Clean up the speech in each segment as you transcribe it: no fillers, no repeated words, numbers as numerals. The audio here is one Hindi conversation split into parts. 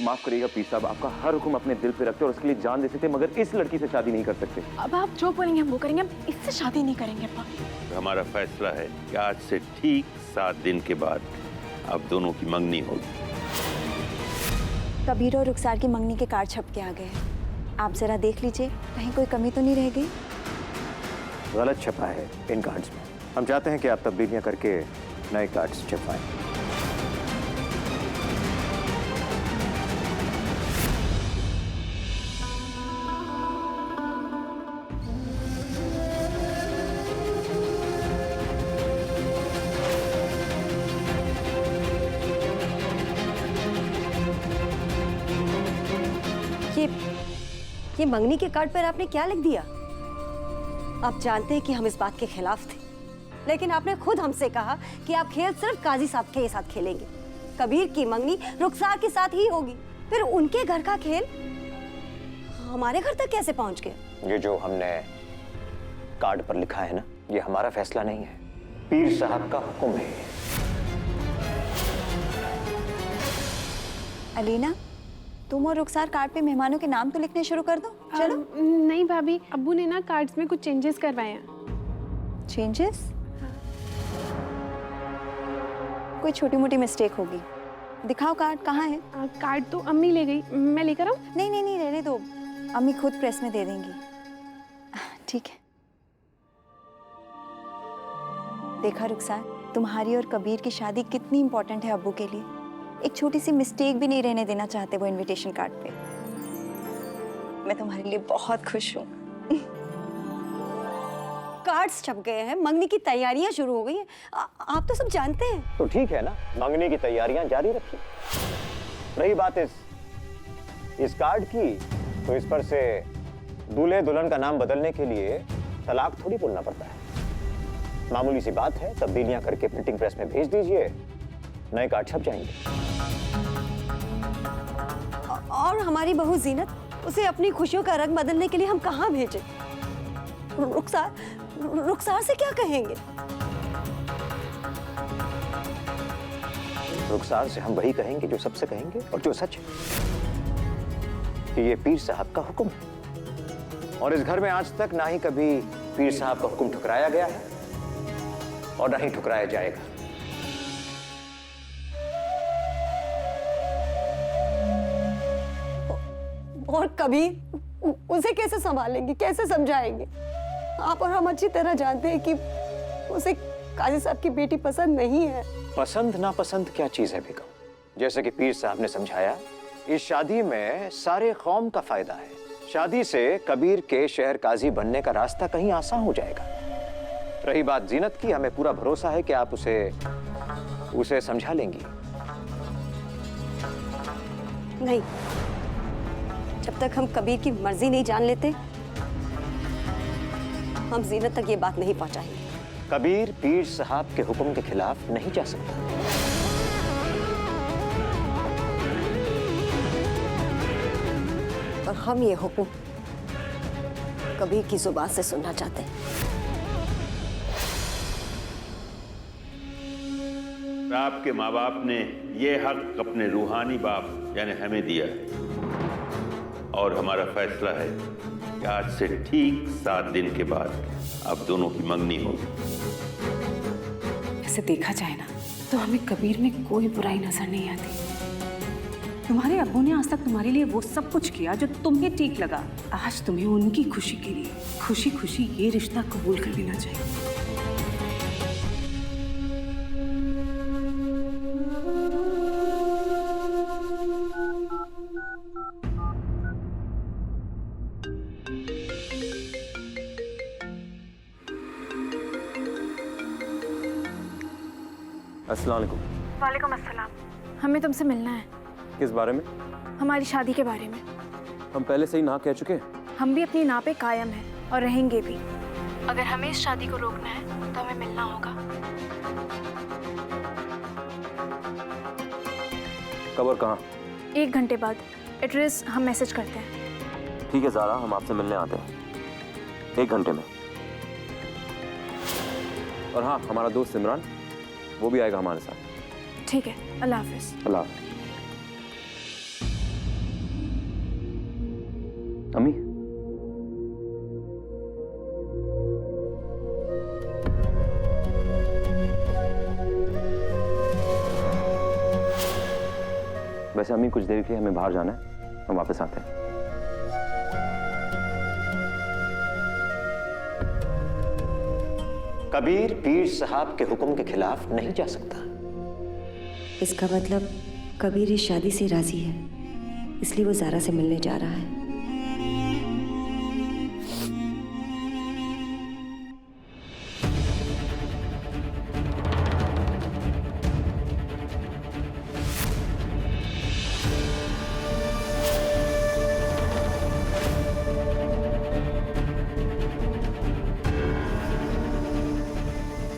माफ करिएगा पीर साहब, आपका हर हुक्म अपने दिल पे रखते और उसके लिए जान दे सकते, मगर इस लड़की से शादी नहीं कर सकते। अब आप जो बोलेंगे हम वो करेंगे, हम इससे शादी नहीं करेंगे अब्बा। हमारा फैसला है कि आज से ठीक 7 दिन के बाद अब दोनों की मंगनी होगी। कबीर और रुखसार की मंगनी के कार्ड छप के आ गए हैं। आप जरा देख लीजिए, कहीं कोई कमी तो नहीं रह गई। गलत छपा है इन कार्ड्स में। हम चाहते हैं कि आप तब्दीलियां करके नए कार्ड्स छपवाएं। ये मंगनी के कार्ड पर आपने क्या लिख दिया? आप जानते हैं कि हम इस बात के खिलाफ थे, लेकिन आपने खुद हमसे कहा कि आप खेल सिर्फ काजी साहब के साथ खेलेंगे। कबीर की मंगनी रुखसार के साथ ही होगी, फिर उनके घर का खेल हमारे घर तक कैसे पहुंच गया? ये जो हमने कार्ड पर लिखा है ना, ये हमारा फैसला नहीं है, पीर साहब का हुक्म है। अलीना, तुम और रुखसार कार्ड पे मेहमानों के नाम तो लिखने शुरू कर दो। चलो। नहीं भाभी, अब्बू ने ना कार्ड्स में कुछ चेंजेस करवाए हैं। चेंजेस? कोई छोटी मोटी मिस्टेक होगी। दिखाओ कार्ड, कहाँ है? कार्ड तो अम्मी ले गई, मैं लेकर आऊं? नहीं नहीं नहीं, रहने दो, अम्मी खुद प्रेस में दे देंगी। ठीक है। देखा रुखसार, तुम्हारी और कबीर की शादी कितनी इंपॉर्टेंट है अब्बू के लिए। एक छोटी सी मिस्टेक भी नहीं रहने देना चाहते वो इनविटेशन कार्ड पे। मैं तुम्हारे लिए बहुत खुश हूँ। कार्ड्स छप गए हैं, मंगनी की तैयारियां शुरू हो गई हैं। आप तो सब जानते हैं। तो ठीक है ना, मंगनी की तैयारियां जारी रखिए। रही बात इस कार्ड की, तो इस पर से दूल्हे दुल्हन का नाम बदलने के लिए तलाक थोड़ी बोलना पड़ता है। मामूली सी बात है, तब्दीलियां करके प्रिंटिंग प्रेस में भेज दीजिए, नए कार्ड छप जाएंगे। और हमारी बहू जीनत, उसे अपनी खुशियों का रंग बदलने के लिए हम कहाँ भेजें? रुखसार से क्या कहेंगे? रुखसार से हम वही कहेंगे जो सबसे कहेंगे और जो सच है, कि ये पीर साहब का हुक्म है। और इस घर में आज तक ना ही कभी पीर साहब का हुक्म ठुकराया गया है और ना ही ठुकराया जाएगा। और कबीर, उसे कैसे संभालेंगे, कैसे समझाएंगे? आप और हम अच्छी तरह जानते हैं कि उसे काजी साहब की बेटी पसंद नहीं है। पसंद नापसंद क्या चीज है बेगम? जैसे कि पीर साहब ने समझाया, इस शादी में सारे कौम का फायदा है। शादी से कबीर के शहर काजी बनने का रास्ता कहीं आसान हो जाएगा। रही बात जीनत की, हमें पूरा भरोसा है कि आप उसे समझा लेंगी। नहीं, जब तक हम कबीर की मर्जी नहीं जान लेते, हम जीनत तक ये बात नहीं पहुंचाएंगे। कबीर पीर साहब के हुक्म के खिलाफ नहीं जा सकता। और हम ये हुक्म कबीर की जुबान से सुनना चाहते हैं। आपके माँ बाप ने ये हक अपने रूहानी बाप यानी हमें दिया है, और हमारा फैसला है कि आज से ठीक 7 दिन के बाद अब दोनों की मंगनी होगी। ऐसे देखा जाए ना तो हमें कबीर में कोई बुराई नजर नहीं आती। तुम्हारे अब्बू ने आज तक तुम्हारे लिए वो सब कुछ किया जो तुम्हें ठीक लगा। आज तुम्हें उनकी खुशी के लिए खुशी खुशी ये रिश्ता कबूल कर लेना चाहिए। अस्सलाम वालेकुम। वालेकुम अस्सलाम। हमें तुमसे मिलना है। किस बारे में? हमारी शादी के बारे में। हम पहले से ही ना कह चुके हैं। हम भी अपनी ना पे कायम हैं और रहेंगे भी। अगर हमें इस शादी को रोकना है तो हमें मिलना होगा। कब और कहाँ? 1 घंटे बाद। एड्रेस हम मैसेज करते हैं। ठीक है ज़ारा, हम आपसे मिलने आते हैं 1 घंटे में। और हाँ, हमारा दोस्त इमरान वो भी आएगा हमारे साथ। ठीक है, अल्लाह हाफिज़। अल्लाह हाफिज़। अम्मी, वैसे अम्मी कुछ देर के लिए हमें बाहर जाना है, हम वापस आते हैं। कबीर पीर साहब के हुक्म के खिलाफ नहीं जा सकता। इसका मतलब कबीर इस शादी से राजी है, इसलिए वो ज़ारा से मिलने जा रहा है।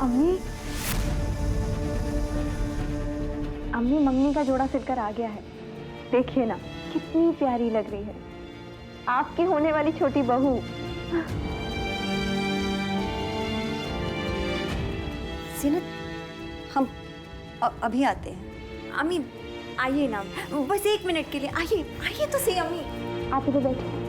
अम्मी, अम्मी मंगनी का जोड़ा सिलकर आ गया है। देखिए ना कितनी प्यारी लग रही है, आपकी होने वाली छोटी बहू। सीनत, हम अभी आते हैं। अम्मी आइए ना, बस 1 मिनट के लिए आइए, आइए तो सही अम्मी। आप इधर बैठिए।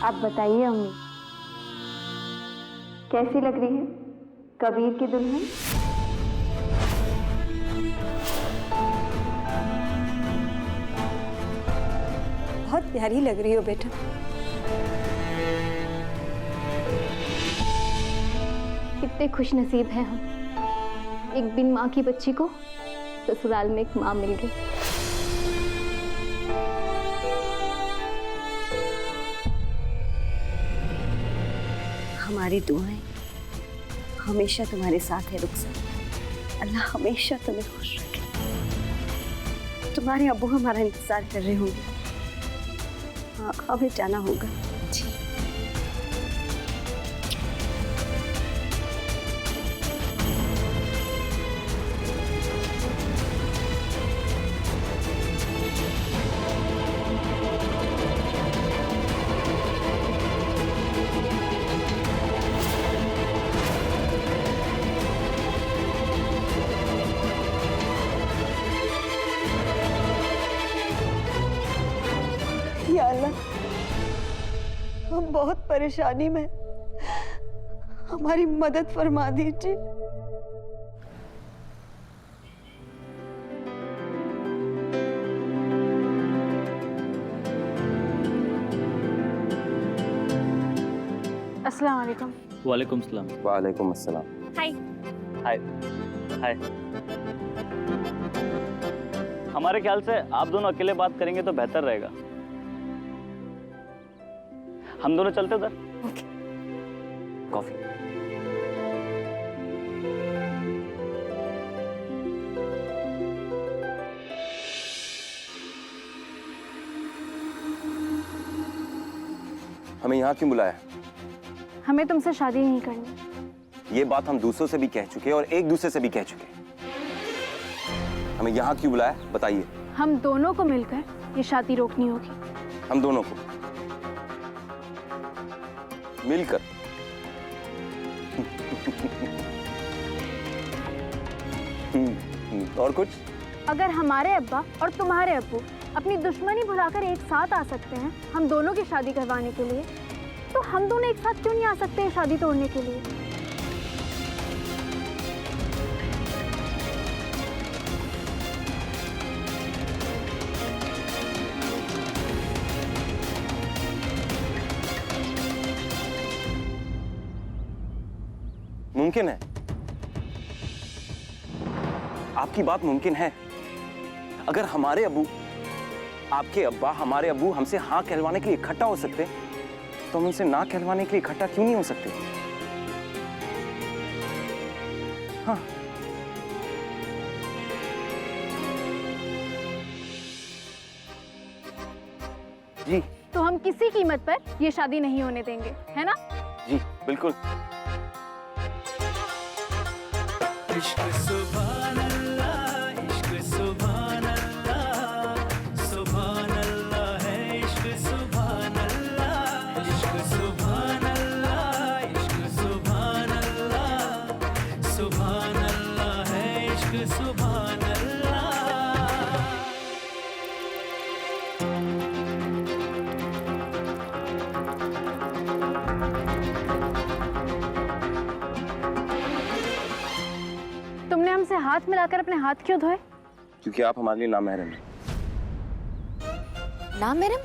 आप बताइए अम्मी, कैसी लग रही है कबीर की दुल्हन? बहुत प्यारी लग रही हो बेटा। कितने खुश नसीब हैं हम, एक बिन माँ की बच्ची को ससुराल में एक माँ मिल गई। हमारी दुआएं हमेशा तुम्हारे साथ है रुखसार। अल्लाह हमेशा तुम्हें खुश रखे। तुम्हारे अब्बू हमारा इंतजार कर रहे होंगे। हाँ, हमें जाना होगा। जी। या अल्लाह, हम बहुत परेशानी में, हमारी मदद फरमा दीजिए। अस्सलाम वालेकुम। वालेकुम सलाम। वालेकुम अस्सलाम। हाय। हाय हाय। हमारे ख्याल से आप दोनों अकेले बात करेंगे तो बेहतर रहेगा। हम दोनों चलते उधर। ओके। कॉफी। हमें यहाँ क्यों बुलाया? हमें तुमसे शादी नहीं करनी। ये बात हम दूसरों से भी कह चुके और एक दूसरे से भी कह चुके। हमें यहाँ क्यों बुलाया, बताइए। हम दोनों को मिलकर ये शादी रोकनी होगी। हम दोनों को मिलकर? और कुछ? अगर हमारे अब्बा और तुम्हारे अब्बू अपनी दुश्मनी भुलाकर एक साथ आ सकते हैं हम दोनों की शादी करवाने के लिए, तो हम दोनों एक साथ क्यों नहीं आ सकते हैं शादी तोड़ने के लिए? मुमकिन है, आपकी बात मुमकिन है। अगर हमारे अब्बू, आपके अब्बा, हमारे अब्बू हमसे हाँ कहलवाने के लिए इकट्ठा हो सकते, तो हम उनसे ना कहलवाने के लिए इकट्ठा क्यों नहीं हो सकते? हाँ। जी। तो हम किसी कीमत पर ये शादी नहीं होने देंगे, है ना? जी बिल्कुल। इश्क सुभान अल्लाह, इश्क सुभान अल्लाह, सुभान अल्लाह है इश्क सुभान अल्लाह, इश्क सुभान अल्लाह, इश्क सुभान अल्लाह। तुमने हमसे हाथ मिलाकर अपने हाथ क्यों धोए? क्योंकि आप हमारे लिए नामहरम हैं। नामहरम?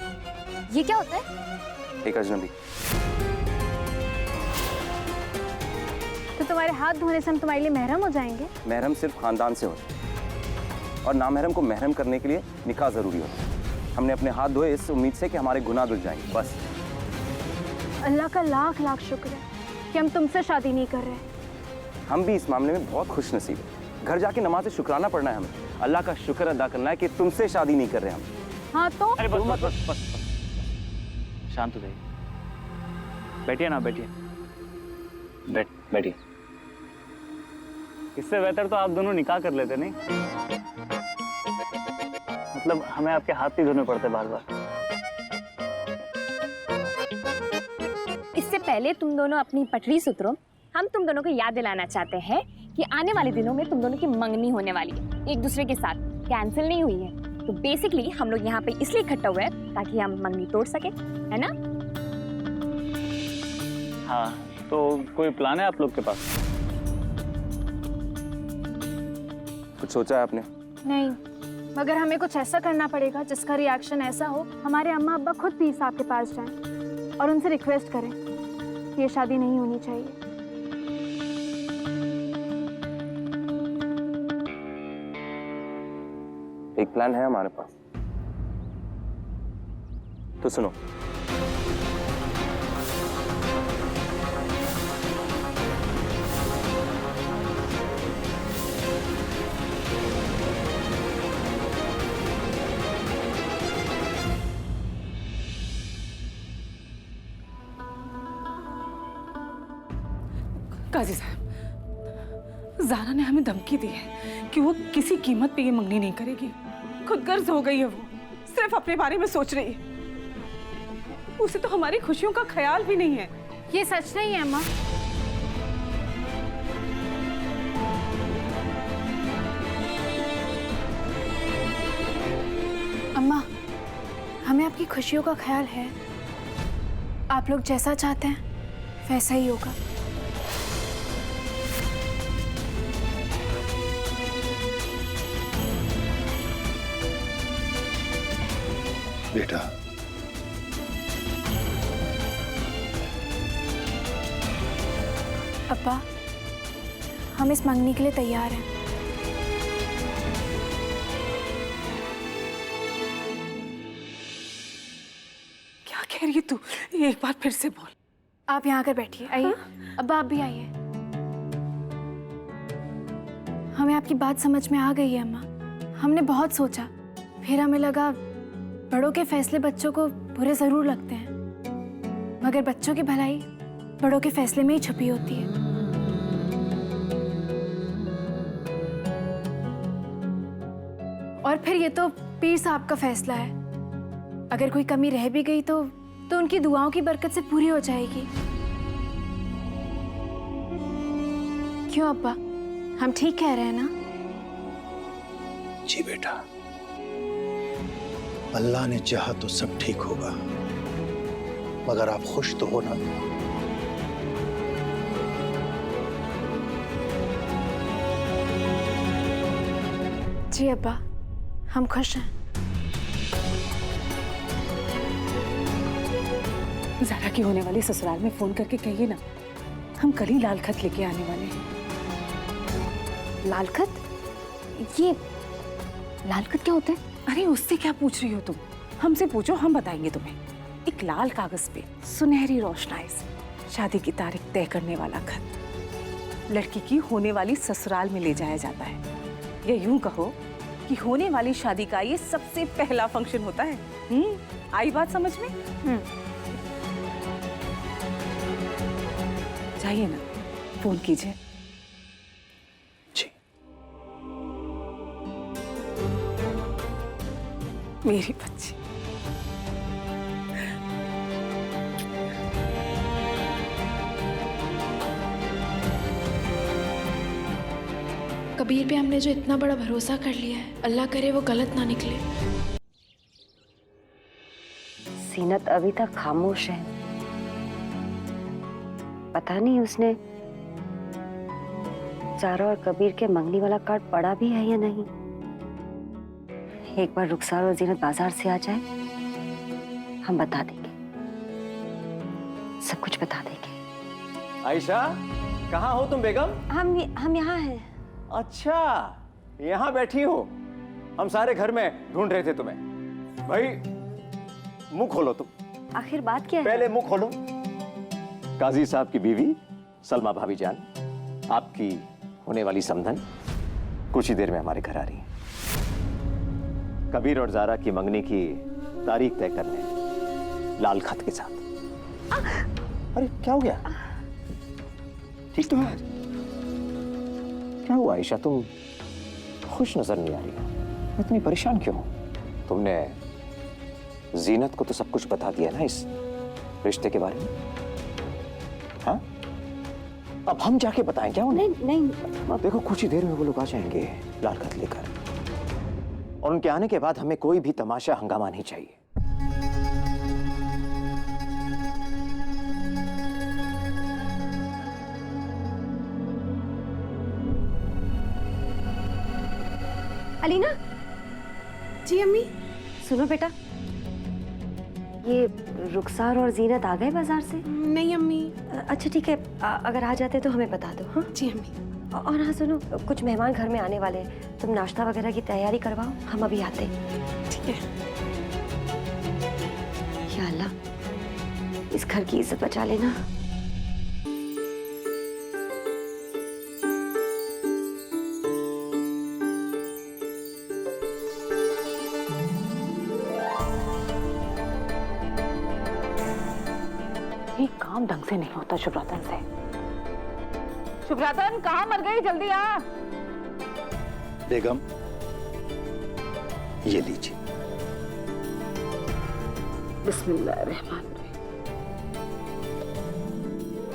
ये क्या होता है? एक अजनबी। तो तुम्हारे हाथ धोने से हम तुम्हारे लिए महरम हो जाएंगे? महरम सिर्फ खानदान से होता है और नामहरम को महरम करने के लिए निकाह जरूरी होता है। हमने अपने हाथ धोए इस उम्मीद से कि हमारे गुनाह धुल जाएंगे, बस। अल्लाह का लाख लाख शुक्र है कि हम तुमसे शादी नहीं कर रहे। हम भी इस मामले में बहुत खुश नसीब हैं। घर जाके नमाज शुक्राना पढ़ना है हमें। अल्लाह का शुक्र अदा करना है कि तुमसे शादी नहीं कर रहे हम। हाँ तो? अरे बस बस बस बस, शांत हो जाइए। बैठिए ना, बैठिए। बैठिए। इससे बेहतर तो आप दोनों निकाह कर लेते, नहीं? मतलब हमें आपके हाथ नहीं धोने पड़ते बार बार। इससे पहले तुम दोनों अपनी पटरी सुधरो। हम तुम दोनों को याद दिलाना चाहते हैं कि आने वाले दिनों में तुम दोनों की मंगनी होने वाली है, एक दूसरे के साथ। कैंसिल नहीं हुई है। तो बेसिकली हम लोग यहाँ पे इसलिए इकट्ठा हुए हैं ताकि हम मंगनी तोड़ सके, है ना? हाँ, तो कोई प्लान है आप लोग के पास? कुछ सोचा है आपने? नहीं, मगर हमें कुछ ऐसा करना पड़ेगा जिसका रिएक्शन ऐसा हो हमारे अम्मा अब्बा खुद पीर साहब के पास जाएं और उनसे रिक्वेस्ट करें कि ये शादी नहीं होनी चाहिए। एक प्लान है हमारे पास, तो सुनो। काजी साहब, ज़ारा ने हमें धमकी दी है कि वो किसी कीमत पे ये मंगनी नहीं करेगी। खुद गर्ज हो गई है, वो सिर्फ अपने बारे में सोच रही है। उसे तो हमारी खुशियों का ख्याल भी नहीं है। ये सच नहीं है अम्मा। अम्मा, हमें आपकी खुशियों का ख्याल है। आप लोग जैसा चाहते हैं वैसा ही होगा। बेटा, अब्बा, हम इस मंगनी के लिए तैयार हैं। क्या कह रही है तू? एक बार फिर से बोल। आप यहाँ आकर बैठिए। आइए अब्बा, आप भी आइए। हमें आपकी बात समझ में आ गई है अम्मा। हमने बहुत सोचा, फिर हमें लगा बड़ों के फैसले बच्चों को बुरे जरूर लगते हैं, मगर बच्चों की भलाई बड़ों के फैसले में ही छुपी होती है। और फिर ये तो पीर साहब का फैसला है। अगर कोई कमी रह भी गई तो उनकी दुआओं की बरकत से पूरी हो जाएगी। क्यों अब्बा, हम ठीक कह रहे हैं ना? जी बेटा, अल्लाह ने चाहा तो सब ठीक होगा, मगर आप खुश तो हो ना? जी अब्बा, हम खुश हैं। ज़ारा की होने वाली ससुराल में फोन करके कहिए ना, हम कल ही लाल खत लेके आने वाले हैं। लाल खत? ये लाल खत क्या होता है? अरे उससे क्या पूछ रही हो तुम? हमसे पूछो, हम बताएंगे तुम्हें। एक लाल कागज पे सुनहरी रोशनाई से शादी की तारीख तय करने वाला खत लड़की की होने वाली ससुराल में ले जाया जाता है। या यूं कहो कि होने वाली शादी का ये सबसे पहला फंक्शन होता है। आई बात समझ में? जाइए ना, फोन कीजिए। जी। मेरी बच्ची। कबीर पे हमने जो इतना बड़ा भरोसा कर लिया है, अल्लाह करे वो गलत ना निकले। सीनत अभी तक खामोश है। पता नहीं उसने जारा और कबीर के मंगनी वाला कार्ड पढ़ा भी है या नहीं। एक बार रुखसार और जीनत बाजार से आ जाए, हम बता देंगे, सब कुछ बता देंगे। आयशा, कहाँ हो तुम बेगम? हम यहाँ हैं। अच्छा, यहाँ बैठी हो। हम सारे घर में ढूंढ रहे थे तुम्हें। भाई मुंह खोलो तुम। आखिर बात क्या है? पहले मुंह खोलो। काजी साहब की बीवी सलमा भाभी जान, आपकी होने वाली समधन कुछ ही देर में हमारे घर आ रही है। कबीर और जारा की मंगनी की तारीख तय करने लाल खत के साथ। अरे क्या हो गया? ठीक तो है? क्या हुआ आयशा, तुम खुश नजर नहीं आ रही हो, इतनी परेशान क्यों हो? तुमने जीनत को तो सब कुछ बता दिया ना इस रिश्ते के बारे में? हाँ? अब हम जाके बताएं क्या उन्हें? नहीं। देखो कुछ ही देर में वो लोग आ जाएंगे लाल खत लेकर, और उनके आने के बाद हमें कोई भी तमाशा हंगामा नहीं चाहिए। अलीना। जी अम्मी। सुनो बेटा, ये रुखसार और जीनत आ गए बाजार से? नहीं अम्मी। अच्छा ठीक है, अगर आ जाते तो हमें बता दो। हाँ जी अम्मी। और हाँ सुनो, कुछ मेहमान घर में आने वाले हैं, तुम नाश्ता वगैरह की तैयारी करवाओ, हम अभी आते हैं। ठीक है। या अल्लाह, इस घर की इज्जत बचा लेना। ये काम ढंग से नहीं होता शुभरातन से। शुभरातन कहाँ मर गई, जल्दी आ। बेगम ये लीजिए। बिस्मिल्लाहिर्रहमानिर्रहीम।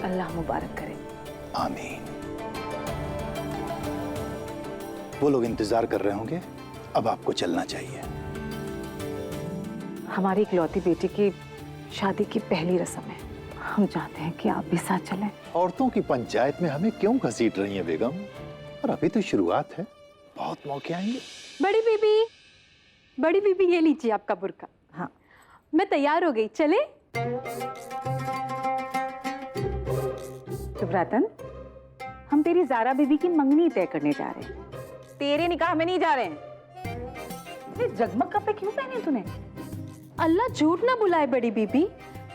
अल्लाह मुबारक करे। आमीन। वो लोग इंतजार कर रहे होंगे, अब आपको चलना चाहिए। हमारी इकलौती बेटी की शादी की पहली रस्म है, हम चाहते हैं कि आप भी साथ चलें। औरतों की पंचायत में हमें क्यों घसीट रही हैं बेगम? और अभी तो शुरुआत है, बहुत मौके आएंगे। बड़ी बीबी ये लीजिए आपका बुर्का। हाँ, मैं तैयार हो गई, चले? शुभरातन, हम तेरी जारा बीबी की मंगनी तय करने जा रहे हैं, तेरे निकाह में नहीं जा रहे हैं। ये जगमग कपड़े क्यों पहने तूने? अल्लाह झूठ ना बुलाए बड़ी बीबी,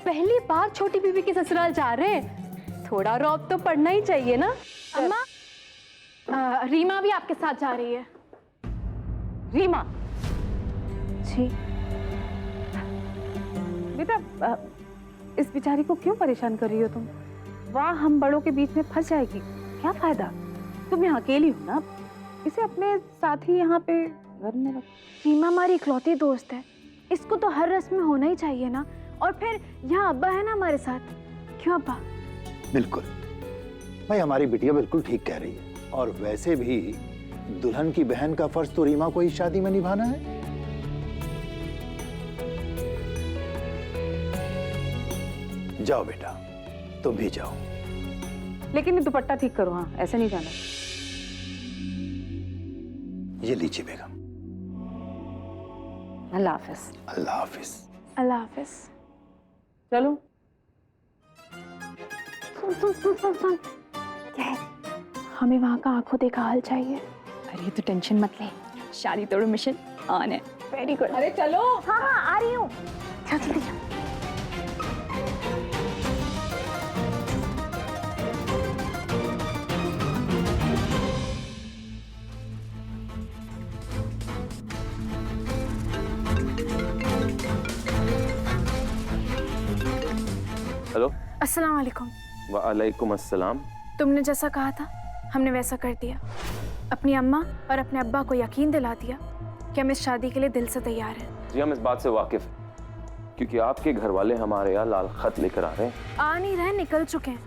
पहली बार छोटी बीबी के ससुराल जा रहे हैं, थोड़ा रौब तो पड़ना ही चाहिए ना। अम्मा, रीमा भी आपके साथ जा रही है। रीमा? जी बेटा, इस बेचारी को क्यों परेशान कर रही हो तुम? वहाँ हम बड़ों के बीच में फंस जाएगी, क्या फायदा? तुम यहाँ अकेली हो ना, इसे अपने साथ ही यहाँ पे घर में रखो। रीमा हमारी इकलौती दोस्त है, इसको तो हर रस्म में होना ही चाहिए ना। और फिर यहाँ अब्बा है ना हमारे साथ, क्यों अब्बा? बिल्कुल भाई, हमारी बिटिया बिल्कुल ठीक कह रही है। और वैसे भी दुल्हन की बहन का फर्ज तो रीमा को इस शादी में निभाना है। जाओ बेटा, तुम भी जाओ। लेकिन ये दुपट्टा ठीक करो, हाँ ऐसे नहीं जाना। ये लीजिए बेगम। अल्लाह हाफिज। अल्लाह हाफिज। अल्लाह हाफिज। चलो। सुन। क्या है? हमें वहाँ का आंखों देखा हाल चाहिए। अरे तो टेंशन मत ले, शादी तोड़ो मिशन ऑन है। Very good. अरे चलो। हाँ आ रही हूँ। जल्दी। हेलो। अस्सलाम वालेकुम। वालेकुम अस्सलाम। तुमने जैसा कहा था हमने वैसा कर दिया। अपनी अम्मा और अपने अब्बा को यकीन दिला दिया कि हम इस शादी के लिए दिल से तैयार हैं। जी हम इस बात से वाकिफ हैं, क्योंकि आपके घर वाले हमारे यहाँ लाल खत लेकर आ रहे हैं। आ नहीं रहे, निकल चुके हैं,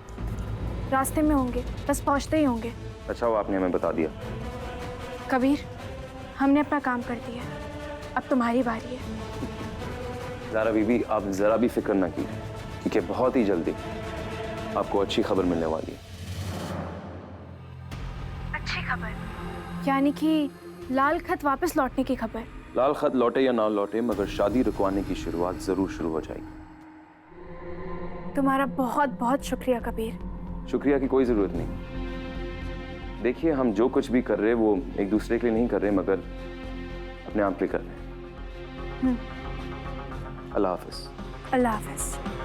रास्ते में होंगे, बस पहुंचते ही होंगे। अच्छा वो आपने हमें बता दिया। कबीर, हमने अपना काम कर दिया, अब तुम्हारी बारी है। ज़ारा बीबी, आप ज़रा भी फिक्र ना कीजिए, क्योंकि बहुत ही जल्दी आपको अच्छी खबर मिलने वाली है। अच्छी खबर? यानी कि लाल खत वापस लौटने की खबर? लाल खत लौटे या ना लौटे, मगर शादी रुकवाने की शुरुआत जरूर शुरू हो जाएगी। तुम्हारा बहुत बहुत शुक्रिया कबीर। शुक्रिया की कोई जरूरत नहीं। देखिए, हम जो कुछ भी कर रहे हैं वो एक दूसरे के लिए नहीं कर रहे, मगर अपने आप पे कर रहे हैं। अल्लाह हाफिज। अल्लाह हाफिज।